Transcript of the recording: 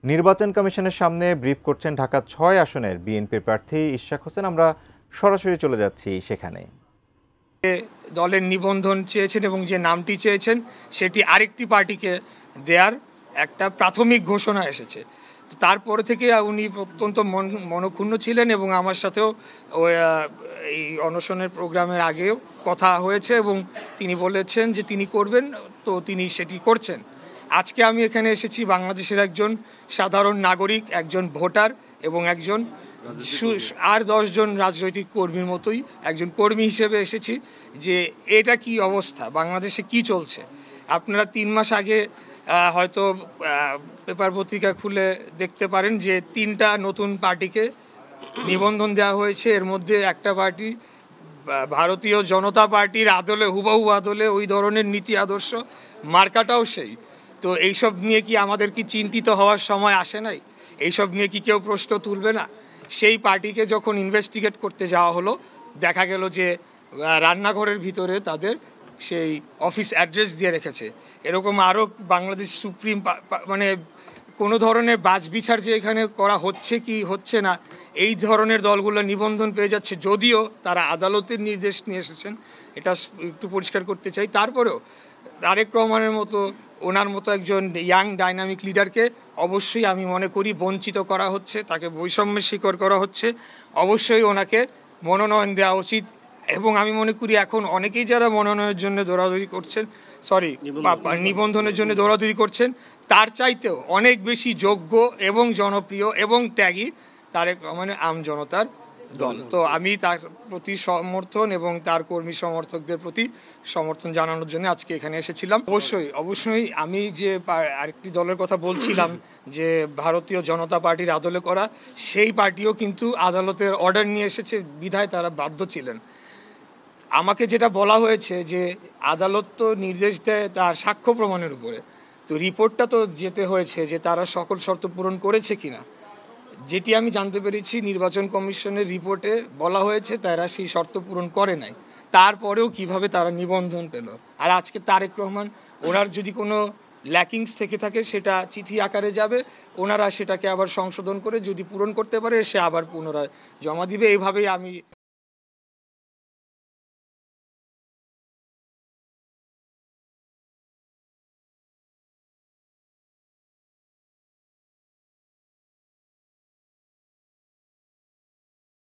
নির্বাচন কমিশনের সামনে ব্রিফ করছেন ঢাকা ৬ আসনের বিএনপির প্রার্থী ইশরাক হোসেন। আমরা সরাসরি চলে যাচ্ছি সেখানে। দলের নিবন্ধন চেয়েছেন এবং যে নামটি চেয়েছেন সেটি আরেকটি পার্টিকে দেওয়ার একটা প্রাথমিক ঘোষণা এসেছে। তারপরে থেকে উনি অত্যন্ত মনক্ষুণ্ণ ছিলেন এবং আমার সাথেও এই অনশনের প্রোগ্রামের আগেও কথা হয়েছে এবং তিনি বলেছেন যে তিনি করবেন, তো তিনি সেটি করছেন। আজকে আমি এখানে এসেছি বাংলাদেশের একজন সাধারণ নাগরিক, একজন ভোটার এবং একজন আর 10 জন রাজনৈতিক কর্মীর মতোই একজন কর্মী হিসেবে এসেছি যে এটা কি অবস্থা, বাংলাদেশে কি চলছে। আপনারা 3 মাস আগে হয়তো পেপার পত্রিকা খুলে দেখতে পারেন যে 3টা নতুন পার্টিকে নিবন্ধন দেওয়া হয়েছে। এর মধ্যে একটা পার্টি ভারতীয় জনতা পার্টির আদলে, হুবহু আদলে ওই ধরনের নীতি আদর্শ, মার্কাটাও সেই। তো এইসব নিয়ে কি আমাদের কি চিন্তিত হওয়ার সময় আসে নাই? এইসব নিয়ে কি কেউ প্রশ্ন তুলবে না? সেই পার্টিকে যখন ইনভেস্টিগেট করতে যাওয়া হলো, দেখা গেল যে রান্নাঘরের ভিতরে তাদের সেই অফিস অ্যাড্রেস দিয়ে রেখেছে। এরকম আরও বাংলাদেশ সুপ্রিম মানে কোনো ধরনের বাছবিচার যে এখানে করা হচ্ছে কি হচ্ছে না, এই ধরনের দলগুলো নিবন্ধন পেয়ে যাচ্ছে, যদিও তারা আদালতের নির্দেশ নিয়ে এসেছেন, এটা একটু পরিষ্কার করতে চাই। তারপরেও তারেক রহমানের মতো, ওনার মতো একজন ইয়াং ডাইনামিক লিডারকে অবশ্যই আমি মনে করি বঞ্চিত করা হচ্ছে, তাকে বৈষম্যের শিকার করা হচ্ছে। অবশ্যই ওনাকে মনোনয়ন দেওয়া উচিত। এবং আমি মনে করি এখন অনেকেই যারা মনোনয়নের জন্য দৌড়াদৌড়ি করছেন, নিবন্ধনের জন্য দৌড়াদৌড়ি করছেন, তার চাইতেও অনেক বেশি যোগ্য এবং জনপ্রিয় এবং ত্যাগী তারেক রহমানের আম জনতার দল। তো আমি তার প্রতি সমর্থন এবং তার কর্মী সমর্থকদের প্রতি সমর্থন জানানোর জন্য আজকে এখানে এসেছিলাম। অবশ্যই আমি যে আরেকটি দলের কথা বলছিলাম যে ভারতীয় জনতা পার্টির আদলে করা, সেই পার্টিও কিন্তু আদালতের অর্ডার নিয়ে এসেছে, বিধায় তারা বাধ্য ছিলেন। আমাকে যেটা বলা হয়েছে যে আদালত তো নির্দেশ দেয় তার সাক্ষ্য প্রমাণের উপরে, তো রিপোর্টটা তো যেতে হয়েছে যে তারা সকল শর্ত পূরণ করেছে কিনা। যেটি আমি জানতে পেরেছি, নির্বাচন কমিশনের রিপোর্টে বলা হয়েছে তারা সেই শর্ত পূরণ করে নাই। তারপরেও কিভাবে তারা নিবন্ধন পেল? আর আজকে তারেক রহমান, ওনার যদি কোনো ল্যাকিংস থেকে থাকে সেটা চিঠি আকারে যাবে, ওনারা সেটাকে আবার সংশোধন করে যদি পূরণ করতে পারে সে আবার পুনরায় জমা দিবে। এইভাবেই আমি